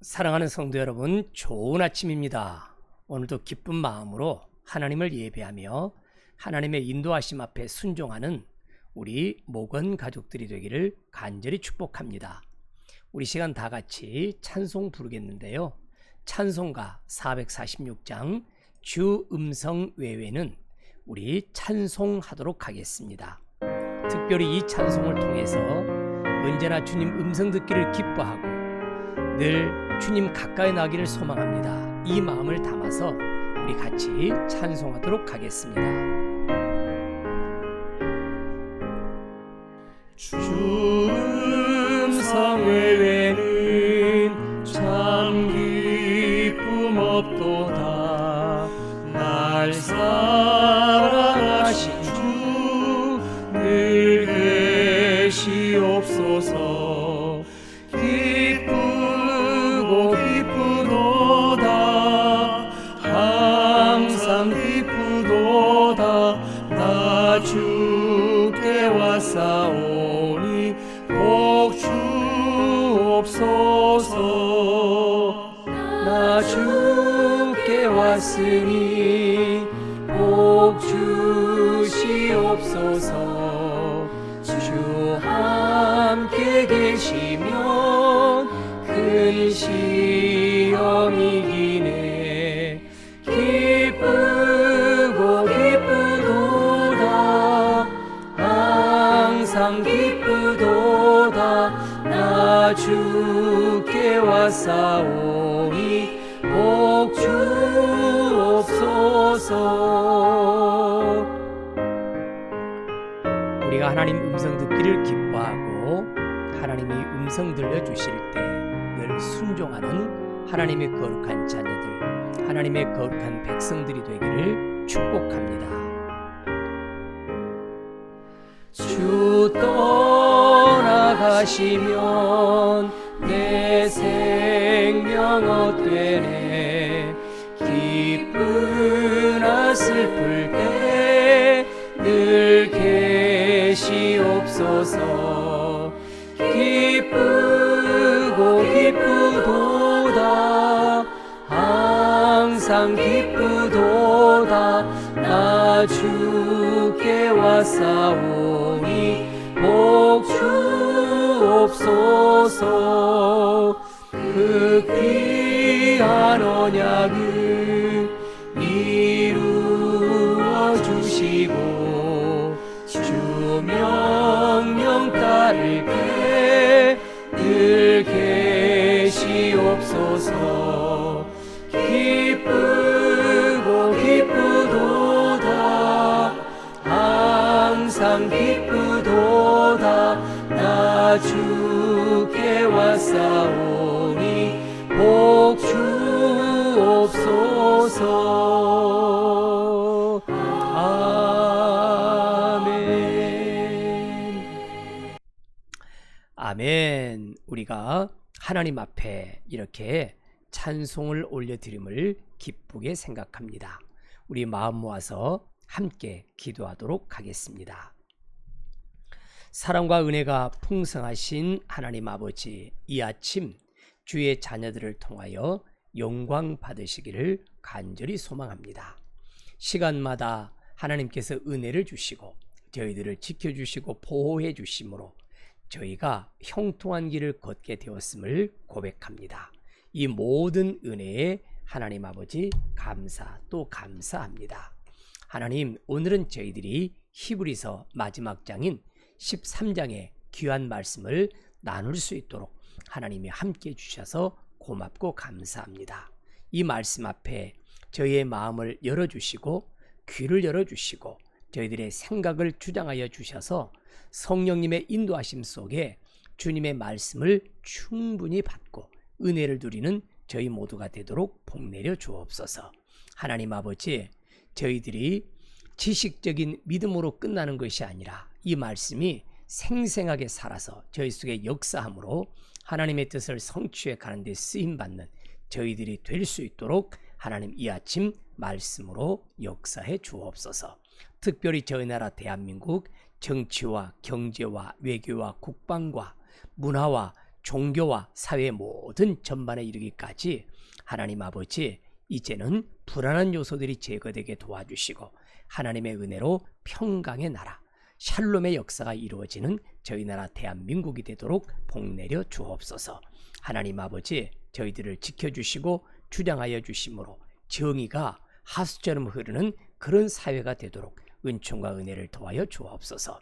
사랑하는 성도 여러분, 좋은 아침입니다. 오늘도 기쁜 마음으로 하나님을 예배하며 하나님의 인도하심 앞에 순종하는 우리 목원 가족들이 되기를 간절히 축복합니다. 우리 시간 다 같이 찬송 부르겠는데요. 찬송가 446장 주 음성 외외는 우리 찬송하도록 하겠습니다. 특별히 이 찬송을 통해서 언제나 주님 음성 듣기를 기뻐하고 늘 주님 가까이 나기를 소망합니다. 이 마음을 담아서 우리 같이 찬송하도록 하겠습니다. 주 음성 외에는 참 기쁨 없도다. 날 사랑하신 주 늘 계시옵소서. 기쁘도다 항상 기쁘도다. 나 주께 왔사오니 복 주옵소서. 나 주께 왔으니 복 주시옵소서. 주 함께 계시면 큰 시험이 기네. 기쁘고 기쁘도다 항상 기쁘도다. 나 주께 왔사오니 복 주옵소서. 우리가 하나님 음성 듣기를 기뻐하고 하나님이 음성 들려주실 때 늘 순종하는 하나님의 거룩한 자녀들, 하나님의 거룩한 백성들이 되기를 축복합니다. 주 떠나가시면 내 생명 헛되네. 기쁘나 슬플 때 늘 계시옵소서. 기쁘고 기쁘도다 항상 기쁘도다. 나 주께 왔사오니 복 주옵소서. 그 귀한 언약을 이루어 주시고 주 명령 따를게 늘 계시옵소서. 기쁘고 기쁘도다 항상 기쁘도다. 나 주께 왔사오니 복 주옵소서. 아멘. 우리가 하나님 앞에 이렇게 찬송을 올려드림을 기쁘게 생각합니다. 우리 마음 모아서 함께 기도하도록 하겠습니다. 사랑과 은혜가 풍성하신 하나님 아버지, 이 아침 주의 자녀들을 통하여 영광 받으시기를 간절히 소망합니다. 시간마다 하나님께서 은혜를 주시고 저희들을 지켜주시고 보호해 주심으로 저희가 형통한 길을 걷게 되었음을 고백합니다. 이 모든 은혜에 하나님 아버지 감사 또 감사합니다. 하나님, 오늘은 저희들이 히브리서 마지막 장인 13장의 귀한 말씀을 나눌 수 있도록 하나님이 함께 주셔서 고맙고 감사합니다. 이 말씀 앞에 저희의 마음을 열어주시고 귀를 열어주시고 저희들의 생각을 주장하여 주셔서 성령님의 인도하심 속에 주님의 말씀을 충분히 받고 은혜를 누리는 저희 모두가 되도록 복내려 주옵소서. 하나님 아버지, 저희들이 지식적인 믿음으로 끝나는 것이 아니라 이 말씀이 생생하게 살아서 저희 속에 역사함으로 하나님의 뜻을 성취해 가는 데 쓰임받는 저희들이 될 수 있도록 하나님 이 아침 말씀으로 역사해 주옵소서. 특별히 저희 나라 대한민국 정치와 경제와 외교와 국방과 문화와 종교와 사회 모든 전반에 이르기까지 하나님 아버지 이제는 불안한 요소들이 제거되게 도와주시고 하나님의 은혜로 평강의 나라 샬롬의 역사가 이루어지는 저희 나라 대한민국이 되도록 복내려 주옵소서. 하나님 아버지 저희들을 지켜주시고 주장하여 주심으로 정의가 하수처럼 흐르는 그런 사회가 되도록 은총과 은혜를 도와여 주옵소서.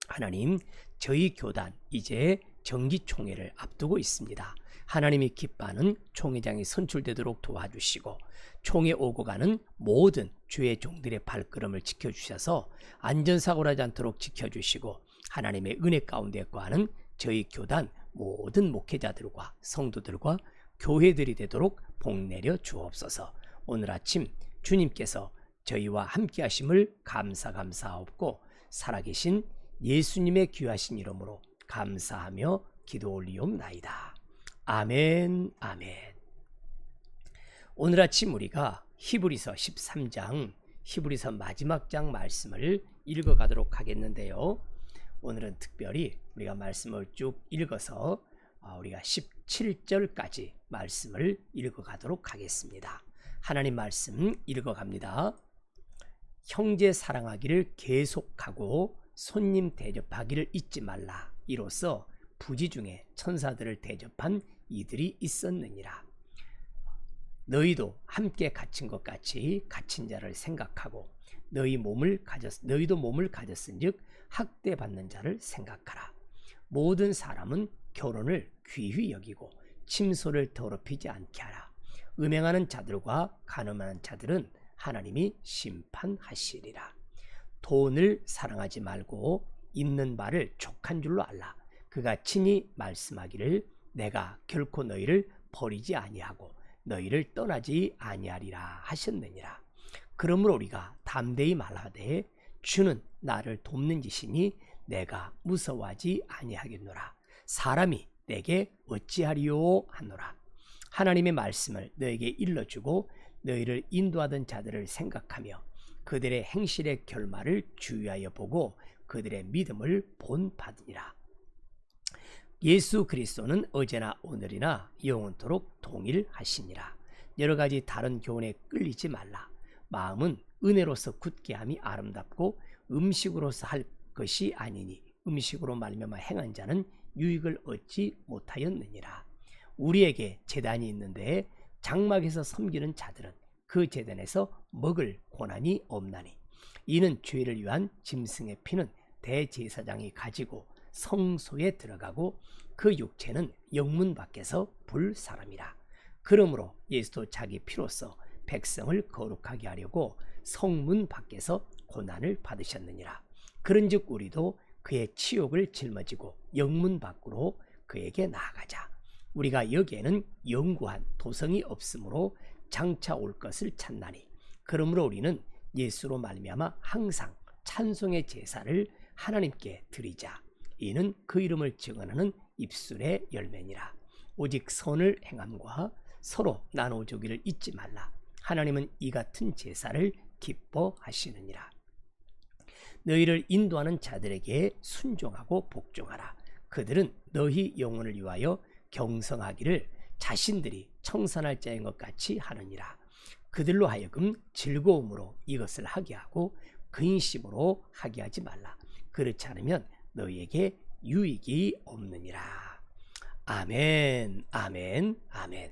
하나님 저희 교단 이제 정기총회를 앞두고 있습니다. 하나님이 기뻐하는 총회장이 선출되도록 도와주시고 총회 오고 가는 모든 주의 종들의 발걸음을 지켜주셔서 안전사고 나지 않도록 지켜주시고 하나님의 은혜 가운데 거하는 저희 교단 모든 목회자들과 성도들과 교회들이 되도록 복내려 주옵소서. 오늘 아침 주님께서 저희와 함께 하심을 감사하옵고 살아계신 예수님의 귀하신 이름으로 감사하며 기도 올리옵나이다. 아멘 아멘. 오늘 아침 우리가 히브리서 13장 히브리서 마지막 장 말씀을 읽어가도록 하겠는데요. 오늘은 특별히 우리가 말씀을 쭉 읽어서 우리가 17절까지 말씀을 읽어가도록 하겠습니다. 하나님 말씀 읽어갑니다. 형제 사랑하기를 계속하고 손님 대접하기를 잊지 말라. 이로써 부지 중에 천사들을 대접한 이들이 있었느니라. 너희도 함께 갇힌 것 같이 갇힌 자를 생각하고 너희도 몸을 가졌은즉 학대받는 자를 생각하라. 모든 사람은 결혼을 귀히 여기고 침소를 더럽히지 않게 하라. 음행하는 자들과 간음하는 자들은 하나님이 심판하시리라. 돈을 사랑하지 말고 있는 바를 족한 줄로 알라. 그가 친히 말씀하기를 내가 결코 너희를 버리지 아니하고 너희를 떠나지 아니하리라 하셨느니라. 그러므로 우리가 담대히 말하되 주는 나를 돕는 이시니 내가 무서워하지 아니하겠노라. 사람이 내게 어찌하리요 하노라. 하나님의 말씀을 너에게 일러주고 너희를 인도하던 자들을 생각하며 그들의 행실의 결말을 주의하여 보고 그들의 믿음을 본받으니라. 예수 그리스도는 어제나 오늘이나 영원토록 동일하시니라. 여러 가지 다른 교훈에 끌리지 말라. 마음은 은혜로서 굳게 함이 아름답고 음식으로서 할 것이 아니니 음식으로 말미암아 행한 자는 유익을 얻지 못하였느니라. 우리에게 제단이 있는데 장막에서 섬기는 자들은 그 제단에서 먹을 고난이 없나니 이는 죄를 위한 짐승의 피는 대제사장이 가지고 성소에 들어가고 그 육체는 영문 밖에서 불사람이라. 그러므로 예수도 자기 피로써 백성을 거룩하게 하려고 성문 밖에서 고난을 받으셨느니라. 그런즉 우리도 그의 치욕을 짊어지고 영문 밖으로 그에게 나아가자. 우리가 여기에는 영구한 도성이 없으므로 장차 올 것을 찾나니 그러므로 우리는 예수로 말미암아 항상 찬송의 제사를 하나님께 드리자. 이는 그 이름을 증언하는 입술의 열매니라. 오직 선을 행함과 서로 나눠주기를 잊지 말라. 하나님은 이 같은 제사를 기뻐하시느니라. 너희를 인도하는 자들에게 순종하고 복종하라. 그들은 너희 영혼을 위하여 경성하기를 자신들이 청산할 자인 것 같이 하느니라. 그들로 하여금 즐거움으로 이것을 하게 하고 근심으로 하게 하지 말라. 그렇지 않으면 너희에게 유익이 없느니라. 아멘, 아멘, 아멘.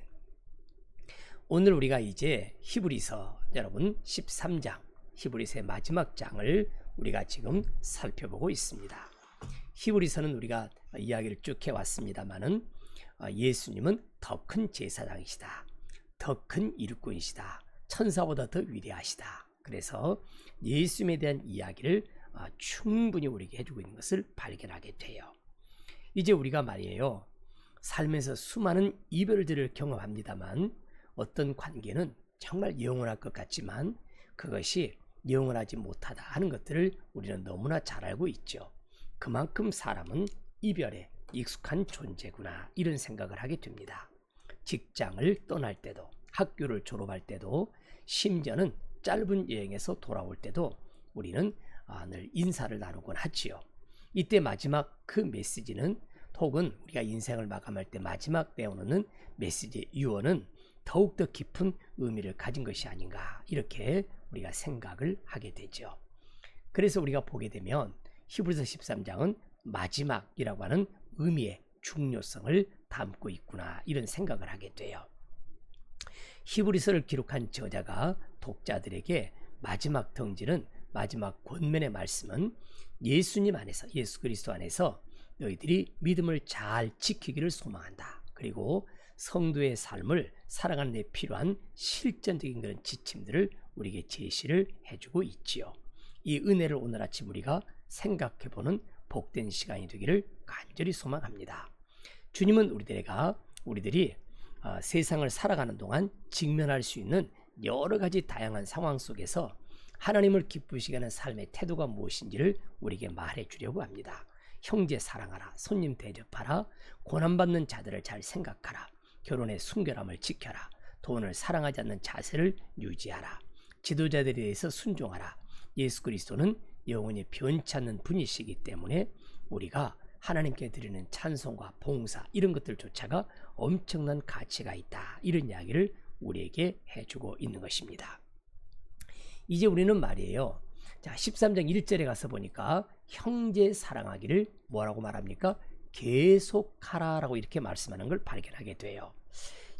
오늘 우리가 이제 히브리서 여러분 13장 히브리서의 마지막 장을 우리가 지금 살펴보고 있습니다. 히브리서는 우리가 이야기를 쭉 해왔습니다만은 예수님은 더 큰 제사장이시다. 더 큰 일꾼이시다. 천사보다 더 위대하시다. 그래서 예수님에 대한 이야기를 충분히 우리에게 해주고 있는 것을 발견하게 돼요. 이제 우리가 말이에요. 살면서 수많은 이별들을 경험합니다만 어떤 관계는 정말 영원할 것 같지만 그것이 영원하지 못하다 하는 것들을 우리는 너무나 잘 알고 있죠. 그만큼 사람은 이별에 익숙한 존재구나 이런 생각을 하게 됩니다. 직장을 떠날 때도 학교를 졸업할 때도 심지어는 짧은 여행에서 돌아올 때도 우리는 늘 인사를 나누곤 하지요. 이때 마지막 그 메시지는 혹은 우리가 인생을 마감할 때 마지막 내어놓는 메시지의 유언은 더욱더 깊은 의미를 가진 것이 아닌가, 이렇게 우리가 생각을 하게 되죠. 그래서 우리가 보게 되면 히브리서 13장은 마지막이라고 하는 의미의 중요성을 담고 있구나, 이런 생각을 하게 돼요. 히브리서를 기록한 저자가 독자들에게 마지막 덩지는, 마지막 권면의 말씀은 예수님 안에서, 예수 그리스도 안에서 너희들이 믿음을 잘 지키기를 소망한다. 그리고 성도의 삶을 살아가는 데 필요한 실전적인 그런 지침들을 우리에게 제시를 해주고 있지요. 이 은혜를 오늘 아침 우리가 생각해보는 복된 시간이 되기를 간절히 소망합니다. 주님은 우리들이 세상을 살아가는 동안 직면할 수 있는 여러 가지 다양한 상황 속에서 하나님을 기쁘시게 하는 삶의 태도가 무엇인지를 우리에게 말해 주려고 합니다. 형제 사랑하라, 손님 대접하라, 고난받는 자들을 잘 생각하라, 결혼의 순결함을 지켜라, 돈을 사랑하지 않는 자세를 유지하라, 지도자들에 대해서 순종하라. 예수 그리스도는 영원히 변치 않는 분이시기 때문에 우리가 하나님께 드리는 찬송과 봉사, 이런 것들조차가 엄청난 가치가 있다, 이런 이야기를 우리에게 해주고 있는 것입니다. 이제 우리는 말이에요, 자 13장 1절에 가서 보니까 형제 사랑하기를 뭐라고 말합니까? 계속하라 라고 이렇게 말씀하는 걸 발견하게 돼요.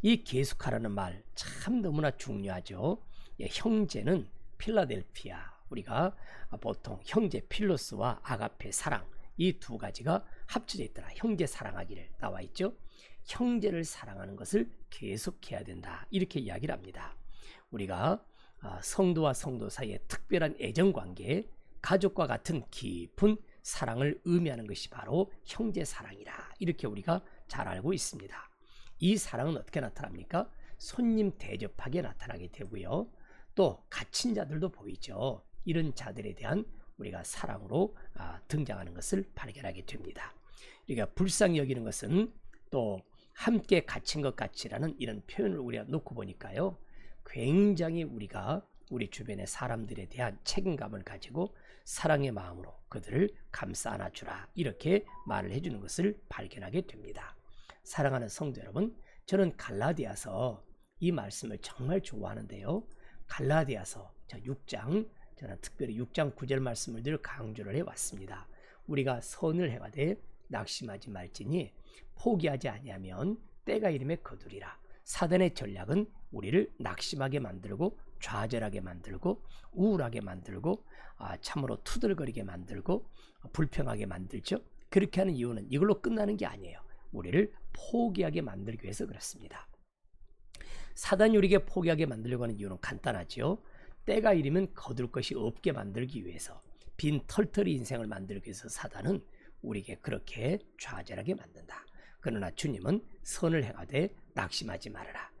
이 계속하라는 말 참 너무나 중요하죠. 형제는 필라델피아, 우리가 보통 형제 필로스와 아가페 사랑, 이 두 가지가 합쳐져 있더라. 형제 사랑하기를 나와 있죠. 형제를 사랑하는 것을 계속해야 된다, 이렇게 이야기를 합니다. 우리가 성도와 성도 사이의 특별한 애정관계, 가족과 같은 깊은 사랑을 의미하는 것이 바로 형제 사랑이라, 이렇게 우리가 잘 알고 있습니다. 이 사랑은 어떻게 나타납니까? 손님 대접하게 나타나게 되고요. 또 갇힌 자들도 보이죠. 이런 자들에 대한 우리가 사랑으로 등장하는 것을 발견하게 됩니다. 우리가 불쌍히 여기는 것은 또 함께 갇힌 것 같이라는 이런 표현을 우리가 놓고 보니까요, 굉장히 우리가 우리 주변의 사람들에 대한 책임감을 가지고 사랑의 마음으로 그들을 감싸 안아주라, 이렇게 말을 해주는 것을 발견하게 됩니다. 사랑하는 성도 여러분, 저는 갈라디아서 이 말씀을 정말 좋아하는데요. 갈라디아서 6장, 저는 특별히 6장 9절 말씀을 늘 강조를 해왔습니다. 우리가 선을 행하되 낙심하지 말지니 포기하지 아니하면 때가 이름에 거두리라. 사단의 전략은 우리를 낙심하게 만들고 좌절하게 만들고 우울하게 만들고 참으로 투덜거리게 만들고 불평하게 만들죠. 그렇게 하는 이유는 이걸로 끝나는 게 아니에요. 우리를 포기하게 만들기 위해서 그렇습니다. 사단이 우리에게 포기하게 만들려고 하는 이유는 간단하죠. 때가 이르면 거둘 것이 없게 만들기 위해서, 빈 털털이 인생을 만들기 위해서 사단은 우리에게 그렇게 좌절하게 만든다. 그러나 주님은 선을 행하되 낙심하지 말아라.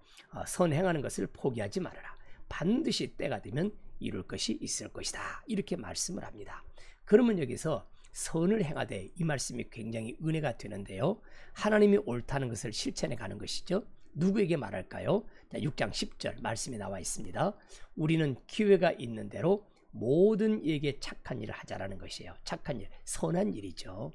선 행하는 것을 포기하지 말아라. 반드시 때가 되면 이룰 것이 있을 것이다, 이렇게 말씀을 합니다. 그러면 여기서 선을 행하되, 이 말씀이 굉장히 은혜가 되는데요, 하나님이 옳다는 것을 실천해 가는 것이죠. 누구에게 말할까요? 6장 10절 말씀이 나와 있습니다. 우리는 기회가 있는 대로 모든 이에게 착한 일을 하자라는 것이에요. 착한 일, 선한 일이죠.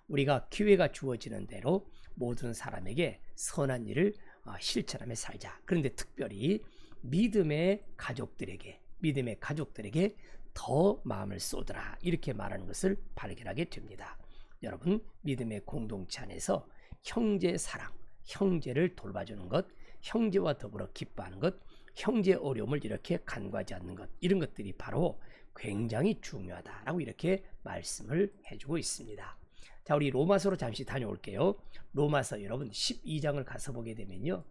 우리가 기회가 주어지는 대로 모든 사람에게 선한 일을 실천하며 살자. 그런데 특별히 믿음의 가족들에게 더 마음을 쏟으라, 이렇게 말하는 것을 발견하게 됩니다. 여러분, 믿음의 공동체 안에서 형제 사랑, 형제를 돌봐주는 것, 형제와 더불어 기뻐하는 것, 형제의 어려움을 이렇게 간과하지 않는 것, 이런 것들이 바로 굉장히 중요하다라고 이렇게 말씀을 해주고 있습니다. 자, 우리 로마서로 잠시 다녀올게요. 로마서 여러분 12장을 가서 보게 되면요,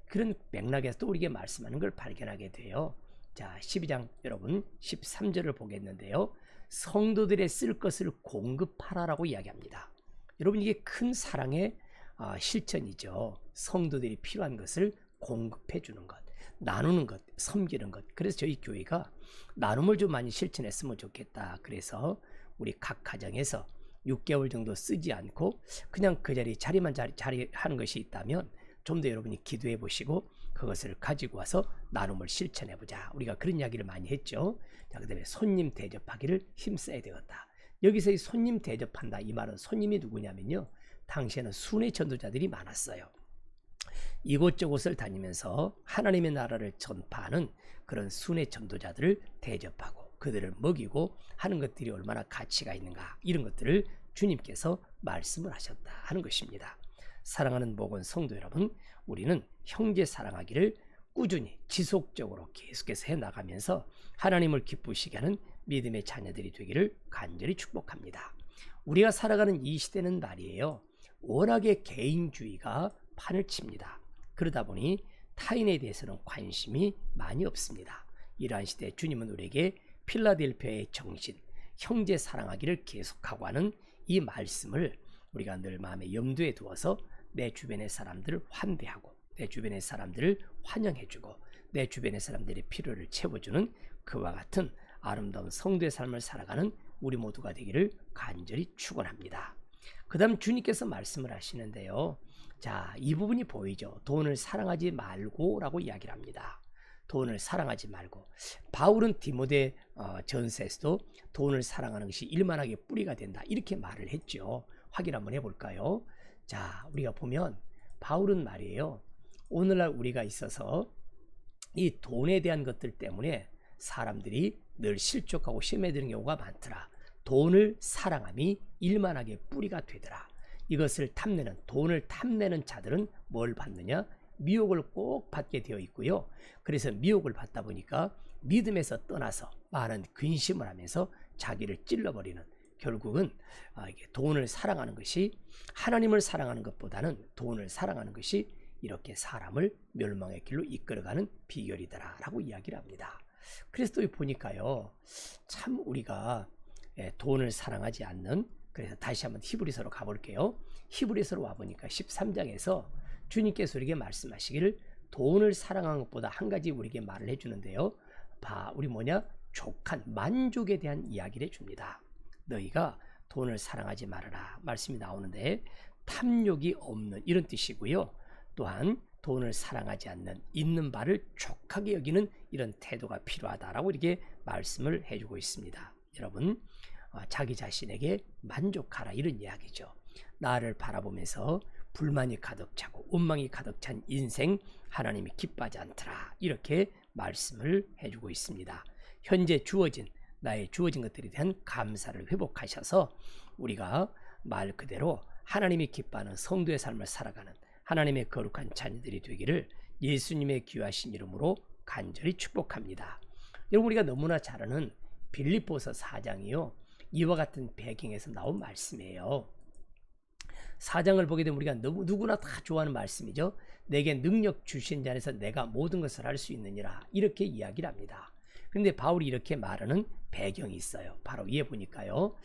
그런 맥락에서 또 우리에게 말씀하는 걸 발견하게 돼요. 자, 12장 여러분 13절을 보겠는데요, 성도들의 쓸 것을 공급하라라고 이야기합니다. 여러분, 이게 큰 사랑의 실천이죠. 성도들이 필요한 것을 공급해 주는 것, 나누는 것, 섬기는 것. 그래서 저희 교회가 나눔을 좀 많이 실천했으면 좋겠다. 그래서 우리 각 가정에서 6개월 정도 쓰지 않고 그냥 그 자리만 하는 것이 있다면 좀 더 여러분이 기도해 보시고 그것을 가지고 와서 나눔을 실천해 보자. 우리가 그런 이야기를 많이 했죠. 자, 그다음에 손님 대접하기를 힘써야 되겠다. 여기서 이 손님 대접한다, 이 말은 손님이 누구냐면요, 당시에는 순회 전도자들이 많았어요. 이곳저곳을 다니면서 하나님의 나라를 전파하는 그런 순회 전도자들을 대접하고 그들을 먹이고 하는 것들이 얼마나 가치가 있는가, 이런 것들을 주님께서 말씀을 하셨다 하는 것입니다. 사랑하는 목원 성도 여러분, 우리는 형제 사랑하기를 꾸준히 지속적으로 계속해서 해나가면서 하나님을 기쁘시게 하는 믿음의 자녀들이 되기를 간절히 축복합니다. 우리가 살아가는 이 시대는 말이에요, 워낙에 개인주의가 판을 칩니다. 그러다 보니 타인에 대해서는 관심이 많이 없습니다. 이러한 시대에 주님은 우리에게 필라델피아의 정신, 형제 사랑하기를 계속하고 하는 이 말씀을 우리가 늘 마음에 염두에 두어서 내 주변의 사람들을 환대하고 내 주변의 사람들을 환영해주고 내 주변의 사람들의 필요를 채워주는 그와 같은 아름다운 성도의 삶을 살아가는 우리 모두가 되기를 간절히 축원합니다. 그 다음 주님께서 말씀을 하시는데요. 자, 이 부분이 보이죠. 돈을 사랑하지 말고 라고 이야기를 합니다. 돈을 사랑하지 말고. 바울은 디모데 전서에서도 돈을 사랑하는 것이 일만하게 뿌리가 된다, 이렇게 말을 했죠. 확인 한번 해볼까요? 자, 우리가 보면 바울은 말이에요, 오늘날 우리가 있어서 이 돈에 대한 것들 때문에 사람들이 늘 실족하고 심해지는 경우가 많더라. 돈을 사랑함이 일만하게 뿌리가 되더라. 이것을 탐내는, 돈을 탐내는 자들은 뭘 받느냐? 미혹을 꼭 받게 되어 있고요. 그래서 미혹을 받다 보니까 믿음에서 떠나서 많은 근심을 하면서 자기를 찔러버리는, 결국은 돈을 사랑하는 것이, 하나님을 사랑하는 것보다는 돈을 사랑하는 것이 이렇게 사람을 멸망의 길로 이끌어가는 비결이더라 라고 이야기를 합니다. 그래서 또 보니까요, 참 우리가 돈을 사랑하지 않는, 그래서 다시 한번 히브리서로 가볼게요. 히브리서로 와보니까 13장에서 주님께서 우리에게 말씀하시기를 돈을 사랑하는 것보다 한 가지 우리에게 말을 해주는데요. 우리 뭐냐? 족한 만족에 대한 이야기를 해줍니다. 너희가 돈을 사랑하지 말아라 말씀이 나오는데, 탐욕이 없는 이런 뜻이고요. 또한 돈을 사랑하지 않는, 있는 바를 족하게 여기는 이런 태도가 필요하다라고 이렇게 말씀을 해주고 있습니다. 여러분, 자기 자신에게 만족하라, 이런 이야기죠. 나를 바라보면서 불만이 가득 차고 원망이 가득 찬 인생, 하나님이 기뻐하지 않더라, 이렇게 말씀을 해주고 있습니다. 현재 나의 주어진 것들에 대한 감사를 회복하셔서 우리가 말 그대로 하나님이 기뻐하는 성도의 삶을 살아가는 하나님의 거룩한 자녀들이 되기를 예수님의 귀하신 이름으로 간절히 축복합니다. 여러분, 우리가 너무나 잘 아는 빌립보서 4장이요, 이와 같은 배경에서 나온 말씀이에요. 4장을 보게 되면 우리가 누구나 다 좋아하는 말씀이죠. 내게 능력 주신 자 안에서 내가 모든 것을 할 수 있느니라, 이렇게 이야기를 합니다. 그런데 바울이 이렇게 말하는 배경이 있어요. 바로 위에 보니까요.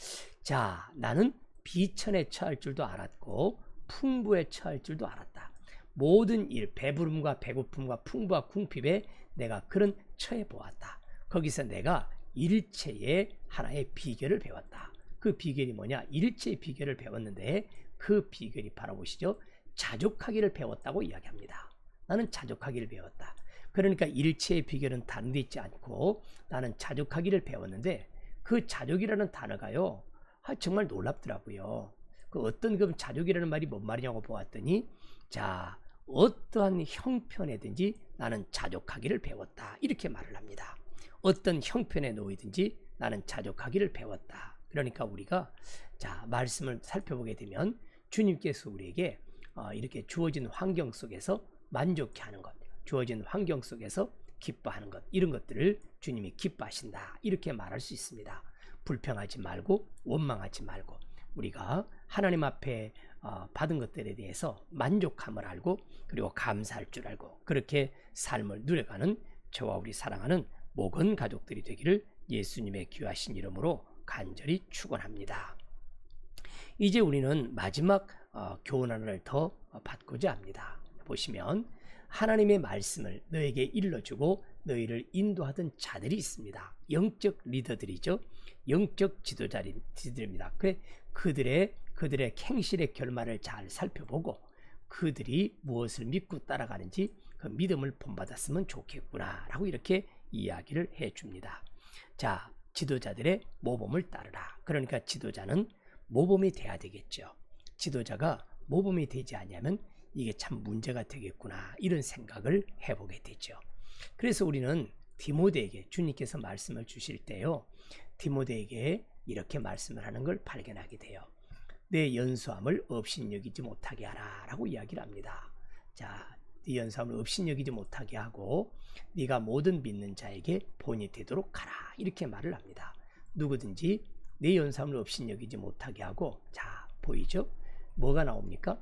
자, 나는 비천에 처할 줄도 알았고 풍부에 처할 줄도 알았다. 모든 일, 배부름과 배고픔과 풍부와 궁핍에 내가 그런 처해 보았다. 거기서 내가 일체의 하나의 비결을 배웠다. 그 비결이 뭐냐? 일체의 비결을 배웠는데 그 비결이 바로 보시죠. 자족하기를 배웠다고 이야기합니다. 나는 자족하기를 배웠다. 그러니까 일체의 비결은 다른 데 있지 않고 나는 자족하기를 배웠는데, 그 자족이라는 단어가요, 정말 놀랍더라고요. 그 어떤 그 자족이라는 말이 뭔 말이냐고 보았더니, 자, 어떠한 형편에든지 나는 자족하기를 배웠다, 이렇게 말을 합니다. 어떤 형편에 놓이든지 나는 자족하기를 배웠다. 그러니까 우리가 자, 말씀을 살펴보게 되면 주님께서 우리에게 이렇게 주어진 환경 속에서 만족해 하는 것, 주어진 환경 속에서 기뻐하는 것, 이런 것들을 주님이 기뻐하신다, 이렇게 말할 수 있습니다. 불평하지 말고 원망하지 말고 우리가 하나님 앞에 받은 것들에 대해서 만족함을 알고 그리고 감사할 줄 알고 그렇게 삶을 누려가는 저와 우리 사랑하는 목원 가족들이 되기를 예수님의 귀하신 이름으로 간절히 축원합니다. 이제 우리는 마지막 교훈 하나를 더 받고자 합니다. 보시면 하나님의 말씀을 너에게 일러주고 너희를 인도하던 자들이 있습니다. 영적 리더들이죠. 영적 지도자들입니다. 그들의 행실의 결말을 잘 살펴보고 그들이 무엇을 믿고 따라가는지 그 믿음을 본받았으면 좋겠구나 라고 이렇게 이야기를 해줍니다. 자, 지도자들의 모범을 따르라. 그러니까 지도자는 모범이 돼야 되겠죠. 지도자가 모범이 되지 않으면 이게 참 문제가 되겠구나 이런 생각을 해보게 되죠. 그래서 우리는 디모데에게 주님께서 말씀을 주실 때요, 디모데에게 이렇게 말씀을 하는 걸 발견하게 돼요. 내 연소함을 업신여기지 못하게 하라 라고 이야기를 합니다. 자, 네 연소함을 업신여기지 못하게 하고 네가 모든 믿는 자에게 본이 되도록 하라 이렇게 말을 합니다. 누구든지 내 연소함을 업신여기지 못하게 하고, 자 보이죠? 뭐가 나옵니까?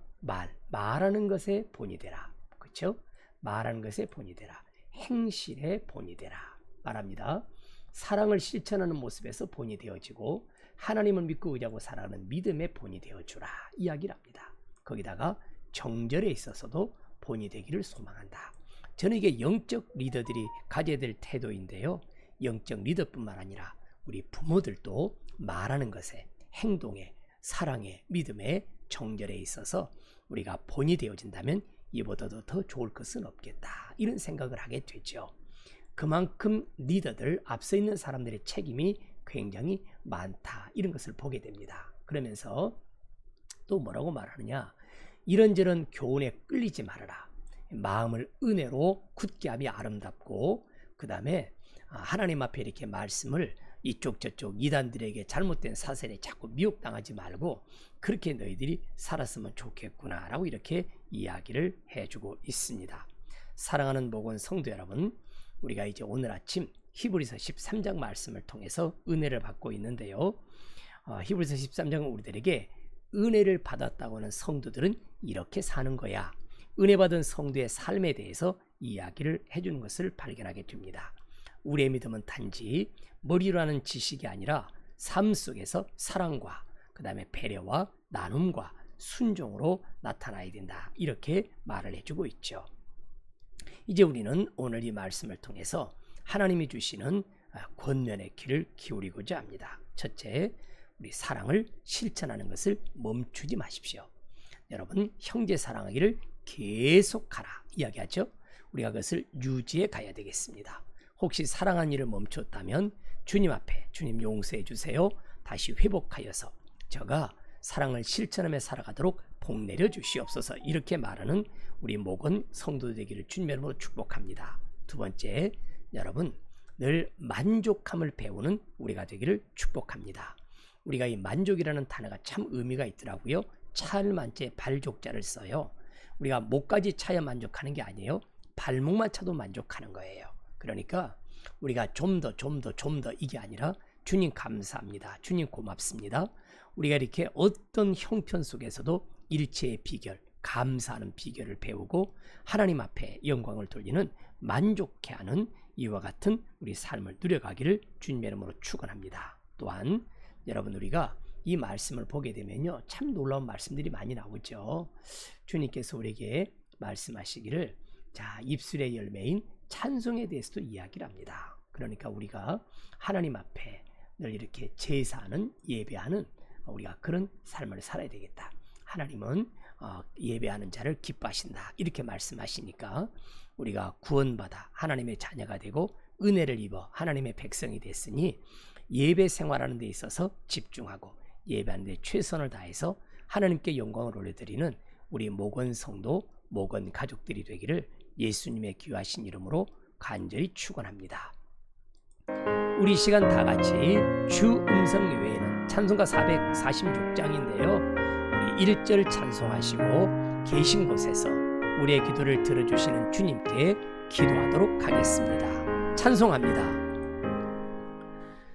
말하는 것에 본이 되라. 그렇죠? 말하는 것에 본이 되라. 행실에 본이 되라 말합니다. 사랑을 실천하는 모습에서 본이 되어지고 하나님을 믿고 의지하고 살아가는 믿음의 본이 되어주라 이야기를 합니다. 거기다가 정절에 있어서도 본이 되기를 소망한다. 저는 이게 영적 리더들이 가져야 될 태도인데요, 영적 리더뿐만 아니라 우리 부모들도 말하는 것에, 행동에, 사랑에, 믿음에, 정절에 있어서 우리가 본이 되어진다면 이보다도 더 좋을 것은 없겠다 이런 생각을 하게 되죠. 그만큼 리더들, 앞서 있는 사람들의 책임이 굉장히 많다 이런 것을 보게 됩니다. 그러면서 또 뭐라고 말하느냐, 이런저런 교훈에 끌리지 말아라. 마음을 은혜로 굳게 함이 아름답고, 그 다음에 하나님 앞에 이렇게 말씀을 이쪽 저쪽 이단들에게 잘못된 사설에 자꾸 미혹당하지 말고 그렇게 너희들이 살았으면 좋겠구나 라고 이렇게 이야기를 해주고 있습니다. 사랑하는 목원 성도 여러분, 우리가 이제 오늘 아침 히브리서 13장 말씀을 통해서 은혜를 받고 있는데요, 히브리서 13장은 우리들에게 은혜를 받았다고 하는 성도들은 이렇게 사는 거야, 은혜 받은 성도의 삶에 대해서 이야기를 해주는 것을 발견하게 됩니다. 우리의 믿음은 단지 머리로 하는 지식이 아니라 삶 속에서 사랑과 그 다음에 배려와 나눔과 순종으로 나타나야 된다 이렇게 말을 해주고 있죠. 이제 우리는 오늘 이 말씀을 통해서 하나님이 주시는 권면의 귀를 기울이고자 합니다. 첫째, 우리 사랑을 실천하는 것을 멈추지 마십시오. 여러분, 형제 사랑하기를 계속하라 이야기하죠. 우리가 그것을 유지해 가야 되겠습니다. 혹시 사랑한 일을 멈췄다면 주님 앞에, 주님 용서해 주세요, 다시 회복하여서 저가 사랑을 실천하며 살아가도록 복 내려 주시옵소서 이렇게 말하는 우리 목원 성도 되기를 주님의 이름으로 축복합니다. 두 번째, 여러분 늘 만족함을 배우는 우리가 되기를 축복합니다. 우리가 이 만족이라는 단어가 참 의미가 있더라고요. 찰만째 발족자를 써요. 우리가 목까지 차야 만족하는 게 아니에요. 발목만 차도 만족하는 거예요. 그러니까 우리가 좀 더 이게 아니라 주님 감사합니다, 주님 고맙습니다, 우리가 이렇게 어떤 형편 속에서도 일체의 비결, 감사하는 비결을 배우고 하나님 앞에 영광을 돌리는 만족해하는 이와 같은 우리 삶을 누려가기를 주님의 이름으로 축원합니다. 또한 여러분, 우리가 이 말씀을 보게 되면요, 참 놀라운 말씀들이 많이 나오죠. 주님께서 우리에게 말씀하시기를, 자, 입술의 열매인 찬송에 대해서도 이야기를 합니다. 그러니까 우리가 하나님 앞에 늘 이렇게 제사하는, 예배하는 우리가 그런 삶을 살아야 되겠다. 하나님은 예배하는 자를 기뻐하신다 이렇게 말씀하시니까 우리가 구원받아 하나님의 자녀가 되고 은혜를 입어 하나님의 백성이 됐으니 예배 생활하는 데 있어서 집중하고 예배하는 데 최선을 다해서 하나님께 영광을 올려드리는 우리 목원 성도, 목원 가족들이 되기를 예수님의 귀하신 이름으로 간절히 축원합니다. 우리 시간 다 같이 주 음성 외에는 찬송가 446장인데요. 우리 1절 찬송하시고 계신 곳에서 우리의 기도를 들어주시는 주님께 기도하도록 하겠습니다. 찬송합니다.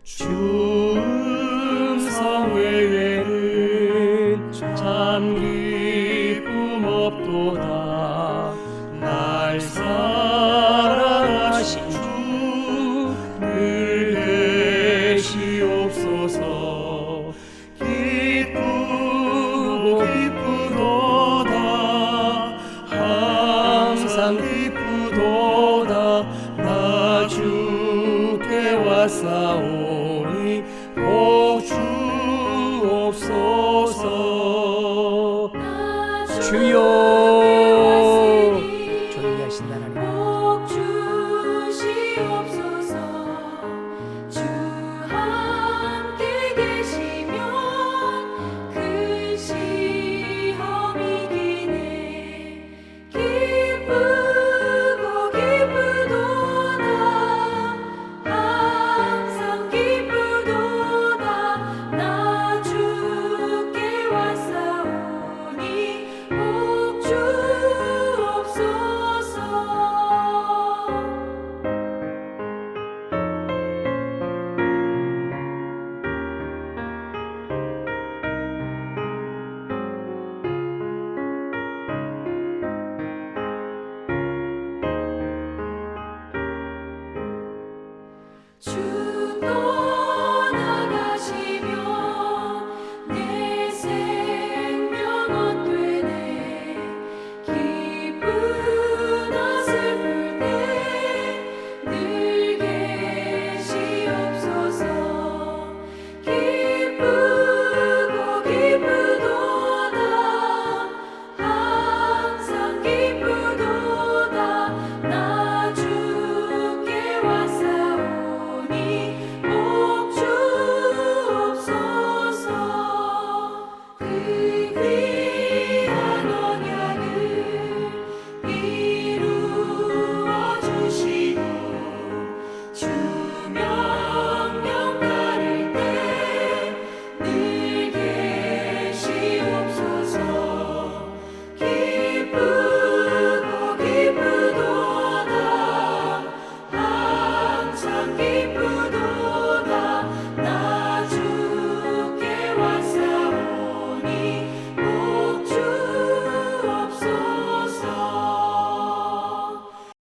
주 음성 외에는 참 기쁨 없도다. 날 사랑하신 주 늘 계시옵소서. 기쁘고 기쁘도다. 항상 기쁘도다. 나 주께 왔사오니 복 주옵소서. 주여